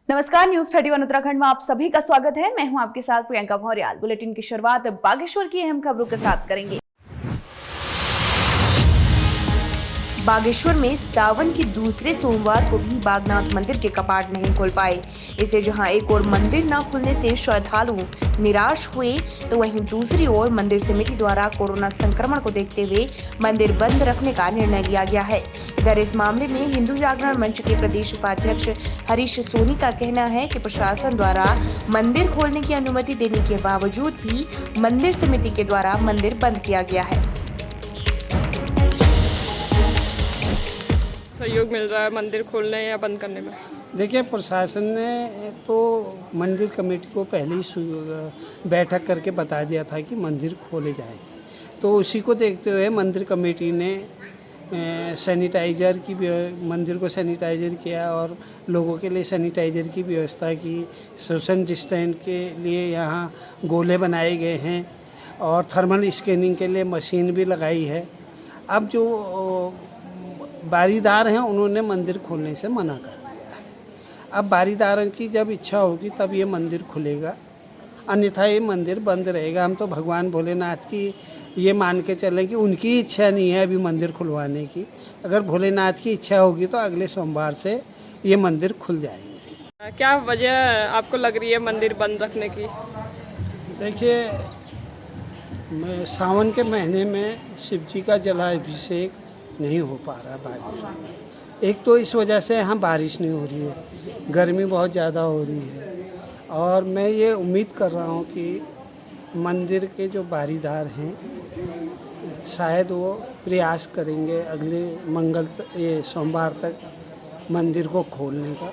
नमस्कार, न्यूज 31 उत्तराखंड में आप सभी का स्वागत है। मैं हूं आपके साथ प्रियंका भौर्याल। बुलेटिन की शुरुआत बागेश्वर की अहम खबरों के साथ करेंगे। बागेश्वर में सावन के दूसरे सोमवार को भी बागनाथ मंदिर के कपाट नहीं खोल पाए। इसे जहां एक ओर मंदिर न खुलने से श्रद्धालु निराश हुए, तो वहीं दूसरी ओर मंदिर समिति द्वारा कोरोना संक्रमण को देखते हुए मंदिर बंद रखने का निर्णय लिया गया है। इधर इस मामले में हिंदू जागरण मंच के प्रदेश उपाध्यक्ष हरीश सोनी का कहना है कि प्रशासन द्वारा मंदिर खोलने की अनुमति देने के बावजूद भी मंदिर समिति के द्वारा मंदिर बंद किया गया है। सहयोग मिल रहा है मंदिर खोलने या बंद करने में? देखिए, प्रशासन ने तो मंदिर कमेटी को पहले ही बैठक करके बता दिया था कि मंदिर खोले जाए, तो उसी को देखते हुए मंदिर कमेटी ने सैनिटाइज़र की मंदिर को सैनिटाइज़र किया और लोगों के लिए सैनिटाइज़र की व्यवस्था की। सोशल डिस्टेंस के लिए यहाँ गोले बनाए गए हैं और थर्मल स्कैनिंग के लिए मशीन भी लगाई है। अब जो बारीदार हैं उन्होंने मंदिर खोलने से मना कर दिया है। अब बारीदारों की जब इच्छा होगी तब ये मंदिर खुलेगा, अन्यथा ये मंदिर बंद रहेगा। हम तो भगवान भोलेनाथ की ये मान के चलें कि उनकी इच्छा नहीं है अभी मंदिर खुलवाने की। अगर भोलेनाथ की इच्छा होगी तो अगले सोमवार से ये मंदिर खुल जाएंगे। क्या वजह आपको लग रही है मंदिर बंद रखने की? देखिए, सावन के महीने में शिव जी का जलाभिषेक नहीं हो पा रहा बारिश। एक तो इस वजह से यहाँ बारिश नहीं हो रही है, गर्मी बहुत ज़्यादा हो रही है। और मैं ये उम्मीद कर रहा हूँ कि मंदिर के जो बारीदार हैं शायद वो प्रयास करेंगे अगले ये सोमवार तक मंदिर को खोलने का।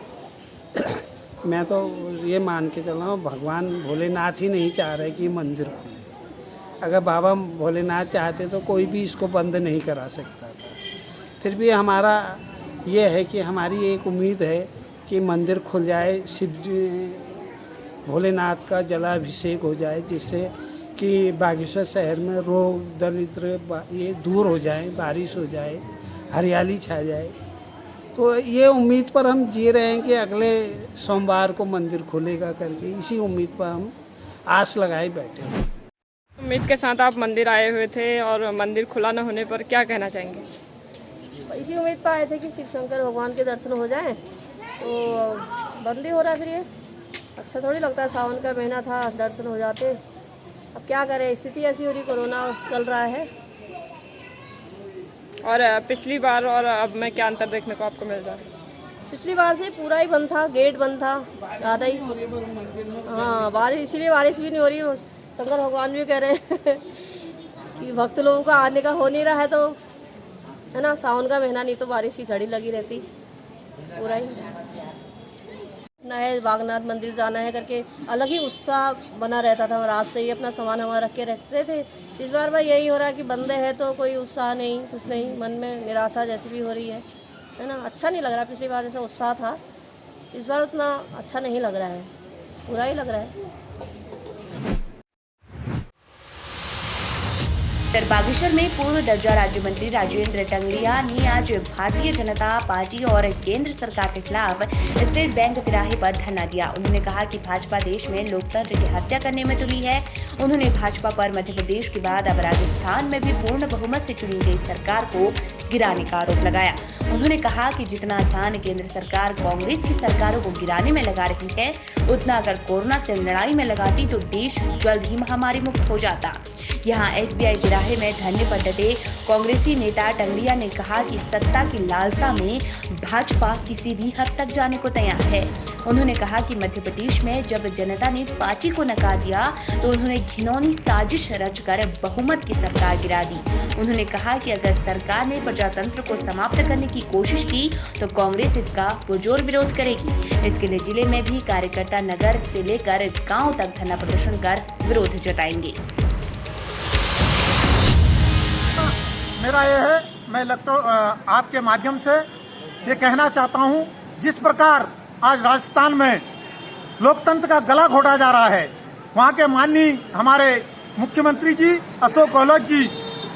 मैं तो ये मान के चल रहा हूँ भगवान भोलेनाथ ही नहीं चाह रहे कि मंदिर खुले। अगर बाबा भोलेनाथ चाहते तो कोई भी इसको बंद नहीं करा सकता था। फिर भी हमारा ये है कि हमारी एक उम्मीद है कि मंदिर खुल जाए, शिव जी भोलेनाथ का जलाभिषेक हो जाए, जिससे कि बागेश्वर शहर में रोग दरिद्र ये दूर हो जाए, बारिश हो जाए, हरियाली छा जाए। तो ये उम्मीद पर हम जी रहे हैं कि अगले सोमवार को मंदिर खुलेगा करके, इसी उम्मीद पर हम आस लगाए बैठे हैं। उम्मीद के साथ आप मंदिर आए हुए थे और मंदिर खुला न होने पर क्या कहना चाहेंगे? इसी उम्मीद पर आए थे कि शिव शंकर भगवान के दर्शन हो जाएं, तो बंद ही हो रहा है। फिर ये अच्छा थोड़ी लगता है, सावन का महीना था, दर्शन हो जाते। अब क्या करें, स्थिति ऐसी हो रही, कोरोना चल रहा है। और पिछली बार और अब में क्या अंतर देखने को आपको मिल रहा है? पिछली बार से पूरा ही बंद था, गेट बंद था ज़्यादा ही। हाँ, बारिश, इसीलिए बारिश भी नहीं हो रही। शंकर भगवान भी कह रहे हैं कि भक्त लोगों का आने का हो नहीं रहा है, तो है ना, सावन का महीना नहीं तो बारिश की झड़ी लगी रहती पूरा ही ना है। बागनाथ मंदिर जाना है करके अलग ही उत्साह बना रहता था। रात से ही अपना सामान हमारा रख के रखते थे। इस बार भाई यही हो रहा है कि बंद है तो कोई उत्साह नहीं, कुछ नहीं, मन में निराशा जैसी भी हो रही है ना। अच्छा नहीं लग रहा। पिछली बार जैसा उत्साह था इस बार उतना अच्छा नहीं लग रहा है, बुरा ही लग रहा है। बागेश्वर में पूर्व दर्जा राज्य मंत्री राजेंद्र टंगड़िया ने आज भारतीय जनता पार्टी और केंद्र सरकार के खिलाफ स्टेट बैंक तिराहे पर धरना दिया। उन्होंने कहा कि भाजपा देश में लोकतंत्र की हत्या करने में तुली है। उन्होंने भाजपा पर मध्य प्रदेश के बाद अब राजस्थान में भी पूर्ण बहुमत से चुनी गई सरकार को गिराने का आरोप लगाया। उन्होंने कहा कि जितना ध्यान केंद्र सरकार कांग्रेस की सरकारों को गिराने में लगा रही है, उतना अगर कोरोना से लड़ाई में लगाती तो देश जल्द ही महामारी मुक्त हो जाता। यहाँ SBI तिराहे में धरने पर डटे कांग्रेसी नेता टंगड़िया ने कहा कि सत्ता की लालसा में भाजपा किसी भी हद तक जाने को तैयार है। उन्होंने कहा कि मध्य प्रदेश में जब जनता ने पार्टी को नकार दिया तो उन्होंने घिनौनी साजिश रचकर बहुमत की सरकार गिरा दी। उन्होंने कहा कि अगर सरकार ने प्रजातंत्र को समाप्त करने की कोशिश की तो कांग्रेस इसका पुरजोर विरोध करेगी। इसके लिए जिले में भी कार्यकर्ता नगर से लेकर गाँव तक धरना प्रदर्शन कर विरोध जताएंगे। मेरा ये है, मैं आपके माध्यम से ये कहना चाहता हूँ, जिस प्रकार आज राजस्थान में लोकतंत्र का गला घोटा जा रहा है, वहाँ के माननीय हमारे मुख्यमंत्री जी अशोक गहलोत जी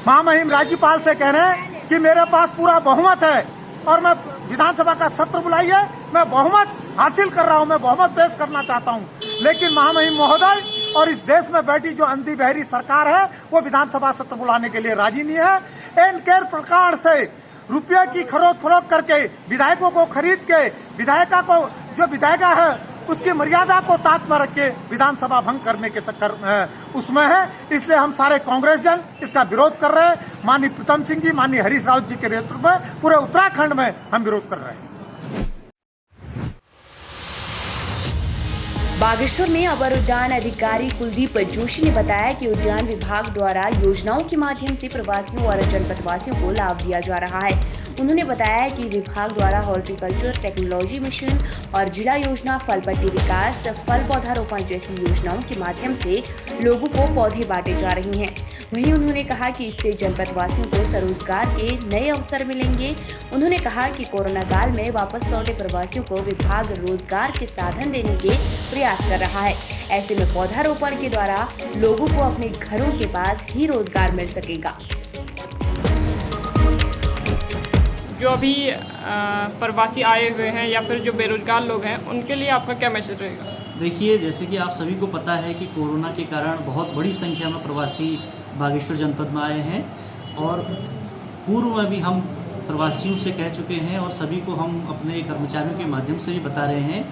महामहिम राज्यपाल से कह रहे हैं कि मेरे पास पूरा बहुमत है और मैं विधानसभा का सत्र बुलाइए, मैं बहुमत हासिल कर रहा हूं, मैं बहुमत पेश करना चाहता हूं, लेकिन महामहिम महोदय और इस देश में बैठी जो अंधी बहरी सरकार है वो विधानसभा सत्र बुलाने के लिए राजी नहीं है। एंड केयर प्रकार से रुपये की खरीद फरोख्त करके विधायकों को खरीद के विधायिका को जो विधायिका है उसकी मर्यादा को ताक में रख के विधानसभा भंग करने के चक्कर उसमें है। इसलिए हम सारे कांग्रेस जन इसका विरोध कर रहे हैं। माननीय प्रीतम सिंह जी, माननीय हरीश रावत जी के नेतृत्व में पूरे उत्तराखंड में हम विरोध कर रहे हैं। बागेश्वर में अवर उद्यान अधिकारी कुलदीप जोशी ने बताया कि उद्यान विभाग द्वारा योजनाओं के माध्यम से प्रवासियों और जनपदवासियों को लाभ दिया जा रहा है। उन्होंने बताया कि विभाग द्वारा हॉर्टिकल्चर टेक्नोलॉजी मिशन और जिला योजना फल पट्टी विकास, फल पौधारोपण जैसी योजनाओं के माध्यम से लोगों को पौधे बांटे जा रही हैं। वहीं उन्होंने कहा कि इससे जनपदवासियों को स्वरोजगार के नए अवसर मिलेंगे। उन्होंने कहा कि कोरोना काल में वापस लौटे प्रवासियों को विभाग रोजगार के साधन देने के प्रयास कर रहा है। ऐसे में पौधारोपण के द्वारा लोगों को अपने घरों के पास ही रोजगार मिल सकेगा। जो अभी प्रवासी आए हुए हैं या फिर जो बेरोजगार लोग हैं उनके लिए आपका क्या मैसेज रहेगा? देखिए, जैसे कि आप सभी को पता है कि कोरोना के कारण बहुत बड़ी संख्या में प्रवासी बागेश्वर जनपद में आए हैं और पूर्व में भी हम प्रवासियों से कह चुके हैं और सभी को हम अपने कर्मचारियों के माध्यम से भी बता रहे हैं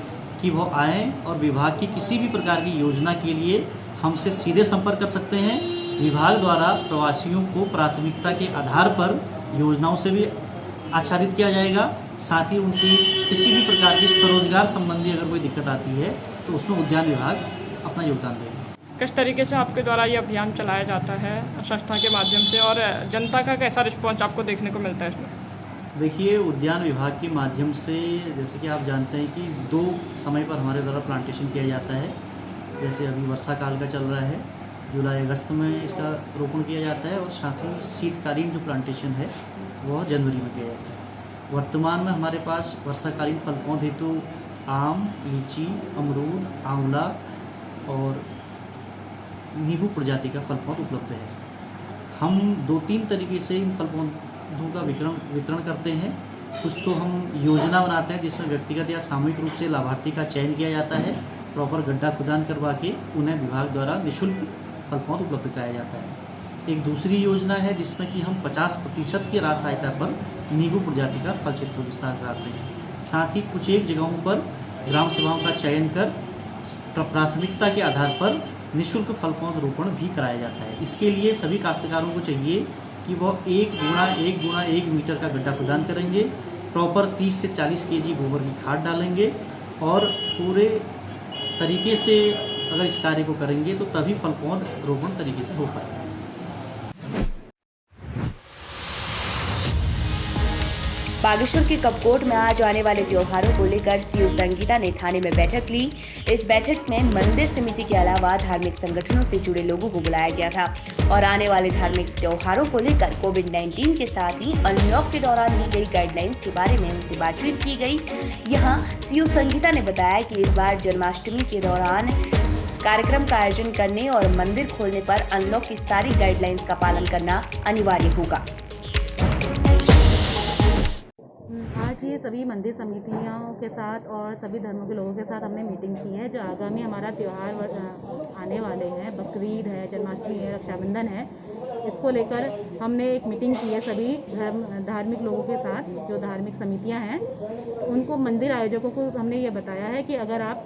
कि वो आएँ और विभाग की किसी भी प्रकार की योजना के लिए हमसे सीधे संपर्क कर सकते हैं। विभाग द्वारा प्रवासियों को प्राथमिकता के आधार पर योजनाओं से भी आच्छादित किया जाएगा। साथ ही उनकी किसी भी प्रकार की स्वरोजगार संबंधी अगर कोई दिक्कत आती है तो उसमें उद्यान विभाग अपना योगदान देगा। किस तरीके से आपके द्वारा ये अभियान चलाया जाता है संस्था के माध्यम से और जनता का कैसा रिस्पॉन्स आपको देखने को मिलता है इसमें? देखिए, उद्यान विभाग के माध्यम से जैसे कि आप जानते हैं कि 2 समय पर हमारे द्वारा प्लांटेशन किया जाता है। जैसे अभी वर्षा काल का चल रहा है, जुलाई अगस्त में इसका रोपण किया जाता है और साथ ही शीतकालीन जो प्लांटेशन है वह जनवरी में किया जाता है। वर्तमान में हमारे पास वर्षाकालीन फल पौध हेतु आम, लीची, अमरूद, आंवला और नींबू प्रजाति का फल पौध उपलब्ध है। हम 2-3 तरीके से इन फल पौधों का वितरण करते हैं। कुछ तो हम योजना बनाते हैं जिसमें व्यक्तिगत या सामूहिक रूप से लाभार्थी का चयन किया जाता है। प्रॉपर गड्ढा खुदान करवा के उन्हें विभाग द्वारा निःशुल्क फल पौध उपलब्ध कराया जाता है। एक दूसरी योजना है जिसमें कि हम 50% की राशि सहायता पर नींबू प्रजाति का फल क्षेत्र विस्तार कराते हैं। साथ ही कुछ एक जगहों पर ग्राम सभाओं का चयन कर प्राथमिकता के आधार पर निःशुल्क फल पौध रोपण भी कराया जाता है। इसके लिए सभी काश्तकारों को चाहिए कि वह 1x1 मीटर का गड्ढा खुदान करेंगे, प्रॉपर 30 से 40 kg गोबर की खाद डालेंगे और पूरे तरीके से अगर इस कार्य को करेंगे तो तभी फल पौध रोपण तरीके से हो पाएगा। बागेश्वर के कपकोट में आज आने वाले त्योहारों को लेकर सीओ संगीता ने थाने में बैठक ली। इस बैठक में मंदिर समिति के अलावा धार्मिक संगठनों से जुड़े लोगों को बुलाया गया था और आने वाले धार्मिक त्योहारों को लेकर कोविड-19 के साथ ही अनलॉक के दौरान दी गई गाइडलाइंस के बारे में उनसे बातचीत की गई। यहाँ सीओ संगीता ने बताया कि इस बार जन्माष्टमी के दौरान कार्यक्रम का आयोजन करने और मंदिर खोलने पर अनलॉक की सारी गाइडलाइंस का पालन करना अनिवार्य होगा। आज ये सभी मंदिर समितियों के साथ और सभी धर्मों के लोगों के साथ हमने मीटिंग की है। जो आगामी हमारा त्यौहार आने वाले हैं, बकरीद है, जन्माष्टमी है, रक्षाबंधन है, इसको लेकर हमने एक मीटिंग की है सभी धार्मिक लोगों के साथ। जो धार्मिक समितियां हैं उनको, मंदिर आयोजकों को हमने ये बताया है कि अगर आप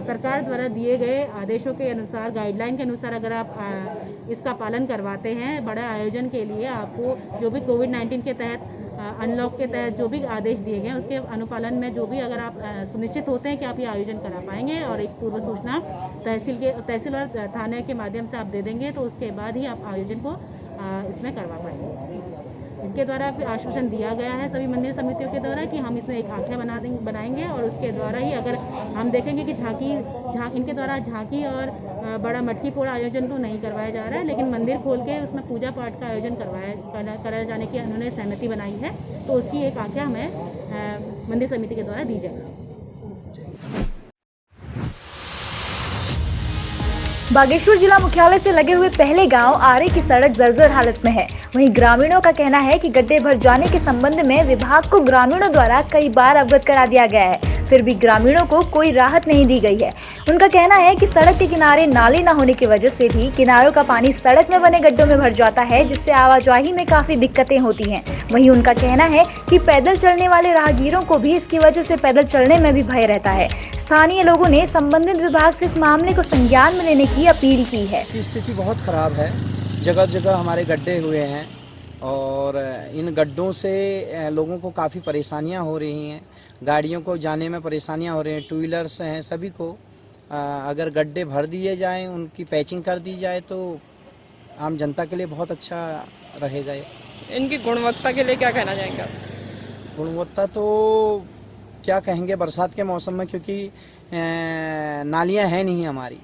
सरकार द्वारा दिए गए आदेशों के अनुसार, गाइडलाइन के अनुसार अगर आप इसका पालन करवाते हैं, बड़ा आयोजन के लिए आपको जो भी कोविड-19 के तहत, अनलॉक के तहत जो भी आदेश दिए गए हैं उसके अनुपालन में जो भी अगर आप सुनिश्चित होते हैं कि आप ये आयोजन करा पाएंगे और एक पूर्व सूचना तहसील और थाने के माध्यम से आप दे देंगे तो उसके बाद ही आप आयोजन को इसमें करवा पाएंगे। इनके द्वारा फिर आश्वासन दिया गया है सभी मंदिर समितियों के द्वारा कि हम इसमें एक आंखें बनाएंगे और उसके द्वारा ही अगर हम देखेंगे कि इनके द्वारा झांकी और बड़ा मटकी फोड़ आयोजन तो नहीं करवाया जा रहा है, लेकिन मंदिर खोल के उसमें पूजा पाठ का आयोजन कराया जाने की उन्होंने सहमति बनाई है, तो उसकी एक आज्ञा हमें मंदिर समिति के द्वारा दी जाएगी। बागेश्वर जिला मुख्यालय से लगे हुए पहले गांव आरे की सड़क जर्जर हालत में है। वहीं ग्रामीणों का कहना है कि गड्ढे भर जाने के संबंध में विभाग को ग्रामीणों द्वारा कई बार अवगत करा दिया गया है, फिर भी ग्रामीणों को कोई राहत नहीं दी गई है। उनका कहना है कि सड़क के किनारे नाले न होने की वजह से भी किनारों का पानी सड़क में बने गड्ढों में भर जाता है, जिससे आवाजाही में काफी दिक्कतें होती हैं। वहीं उनका कहना है कि पैदल चलने वाले राहगीरों को भी इसकी वजह से पैदल चलने में भी भय रहता है। स्थानीय लोगों ने संबंधित विभाग से इस मामले को संज्ञान में लेने की अपील की है। स्थिति बहुत खराब है, जगह जगह हमारे गड्ढे हुए हैं और इन गड्ढों से लोगों को काफ़ी परेशानियां हो रही हैं। गाड़ियों को जाने में परेशानियां हो रही हैं, टू व्हीलर्स हैं, सभी को अगर गड्ढे भर दिए जाएं, उनकी पैचिंग कर दी जाए तो आम जनता के लिए बहुत अच्छा रहेगा। इनकी गुणवत्ता के लिए क्या कहना चाहेंगे? गुणवत्ता तो क्या कहेंगे, बरसात के मौसम में क्योंकि नालियां हैं नहीं हमारी।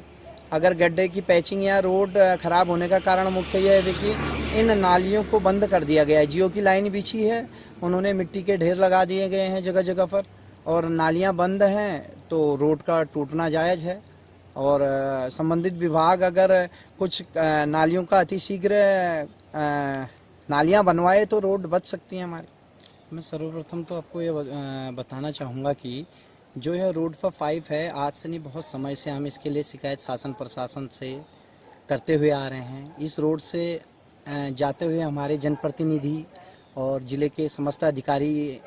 अगर गड्ढे की पैचिंग या रोड ख़राब होने का कारण मुख्य यह है कि इन नालियों को बंद कर दिया गया है। जियो की लाइन बिछी है, उन्होंने मिट्टी के ढेर लगा दिए गए हैं जगह जगह पर, और नालियां बंद हैं तो रोड का टूटना जायज़ है। और संबंधित विभाग अगर कुछ नालियों का अतिशीघ्र नालियां बनवाए तो रोड बच सकती हैं हमारी। मैं सर्वप्रथम तो आपको ये बताना चाहूँगा कि जो यह रोड पर पाइप है, आज से नहीं बहुत समय से हम इसके लिए शिकायत शासन प्रशासन से करते हुए आ रहे हैं। इस रोड से जाते हुए हमारे जनप्रतिनिधि और ज़िले के समस्त अधिकारी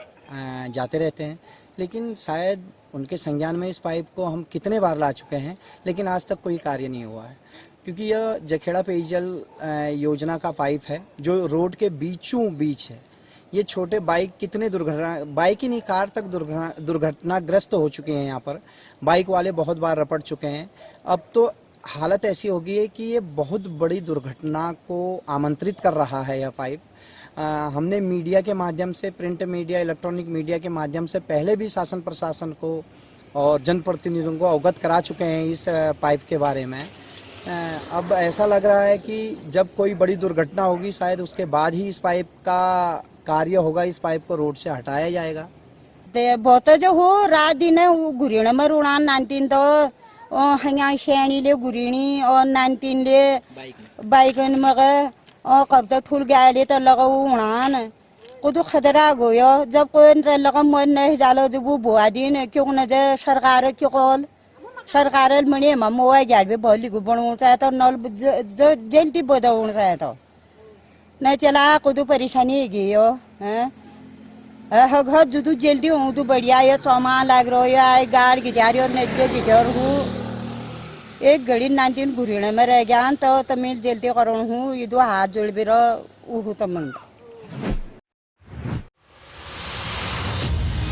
जाते रहते हैं, लेकिन शायद उनके संज्ञान में इस पाइप को हम कितने बार ला चुके हैं, लेकिन आज तक कोई कार्य नहीं हुआ है। क्योंकि यह जखेड़ा पेयजल योजना का पाइप है जो रोड के बीचों बीच है। ये छोटे बाइक कितने बाइक ही नहीं, कार तक दुर्घटनाग्रस्त हो चुके हैं। यहाँ पर बाइक वाले बहुत बार रपट चुके हैं। अब तो हालत ऐसी हो गई है कि ये बहुत बड़ी दुर्घटना को आमंत्रित कर रहा है यह पाइप। हमने मीडिया के माध्यम से, प्रिंट मीडिया, इलेक्ट्रॉनिक मीडिया के माध्यम से पहले भी शासन प्रशासन को और जनप्रतिनिधियों को अवगत करा चुके हैं इस पाइप के बारे में। अब ऐसा लग रहा है कि जब कोई बड़ी दुर्घटना होगी शायद उसके बाद ही इस पाइप का कार्य होगा, इस पाइप को रोड से हटाया जाएगा। ते बहुत जो हो रात दिन गुरीण में रुणान नानतीन तो हंगा शेणी ले गुरीणी और नानतीन ले बाइकन मगे और कब तक ठुल गाड़ी तो लगा उड़ान को तो खतरा गोयो। जब कोई लगा मन नहीं जालो जब वो बुआ दिन क्यों न जाए सरकार क्यों कॉल सरकार मने मोबाइल गाड़ी पे भली को बनवाना चाहे तो नल जो जल्दी बदलना चाहे तो नहीं चला को तो परेशानी है गयो है घर जो जल्दी हूँ तो बढ़िया ये सामान लग रहा है गाड़ की जा रही और नजके की घर हूँ एक घड़ी 19 घुरीने में रह गया तो तमिल जल्दी करो हूँ ये दो हाथ जोड़ भी रहो तमिल।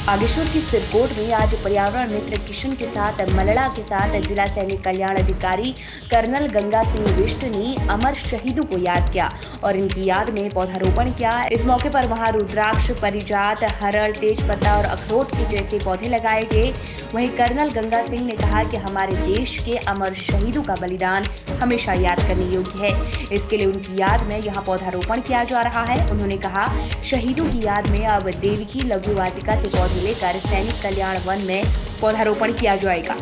बागेश्वर की सिरकोट में आज पर्यावरण मित्र किशन के साथ मलड़ा के साथ जिला सैनिक कल्याण अधिकारी कर्नल गंगा सिंह बिष्ट ने अमर शहीदों को याद किया और इनकी याद में पौधारोपण किया। इस मौके पर वहां रुद्राक्ष, परिजात, हरड़, तेजपत्ता और अखरोट के जैसे पौधे लगाए गए। वहीं कर्नल गंगा सिंह ने कहा कि हमारे देश के अमर शहीदों का बलिदान हमेशा याद करने योग्य है, इसके लिए उनकी याद में यहाँ पौधारोपण किया जा रहा है। उन्होंने कहा शहीदों की याद में अब देवकी लघु वाटिका से पौधे लेकर सैनिक कल्याण वन में पौधारोपण किया जाएगा।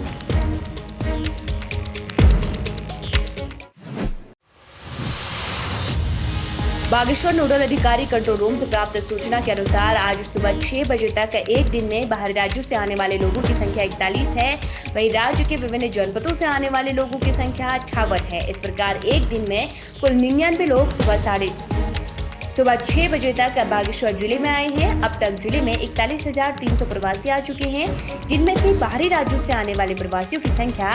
बागेश्वर नोडल अधिकारी कंट्रोल रूम से प्राप्त सूचना के अनुसार आज सुबह 6 बजे तक एक दिन में बाहरी राज्यों से आने वाले लोगों की संख्या 41 है। वहीं राज्य के विभिन्न जनपदों से आने वाले लोगों की संख्या 58 है। इस प्रकार एक दिन में कुल 99 लोग सुबह 6 बजे तक बागेश्वर जिले में आए हैं। अब तक जिले में 41,300 प्रवासी आ चुके हैं, जिनमें से बाहरी राज्यों से आने वाले प्रवासियों की संख्या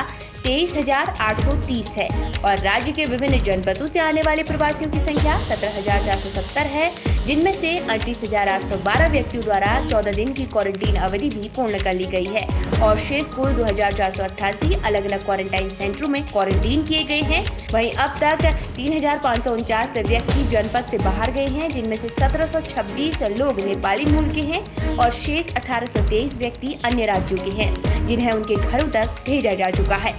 23,830 है और राज्य के विभिन्न जनपदों से आने वाले प्रवासियों की संख्या 17,470 है, जिनमें से 38,812 व्यक्तियों द्वारा 14 दिन की क्वारंटीन अवधि भी पूर्ण कर ली गई है और शेष कुल 2,488 अलग अलग क्वारंटाइन सेंटरों में क्वारंटीन किए गए हैं। वहीं अब तक 3,549 व्यक्ति जनपद से बाहर गए हैं, जिनमें से 1,726 लोग नेपाली मूल के हैं और शेष 1,823 व्यक्ति अन्य राज्यों के हैं, जिन्हें उनके घरों तक भेजा जा चुका है।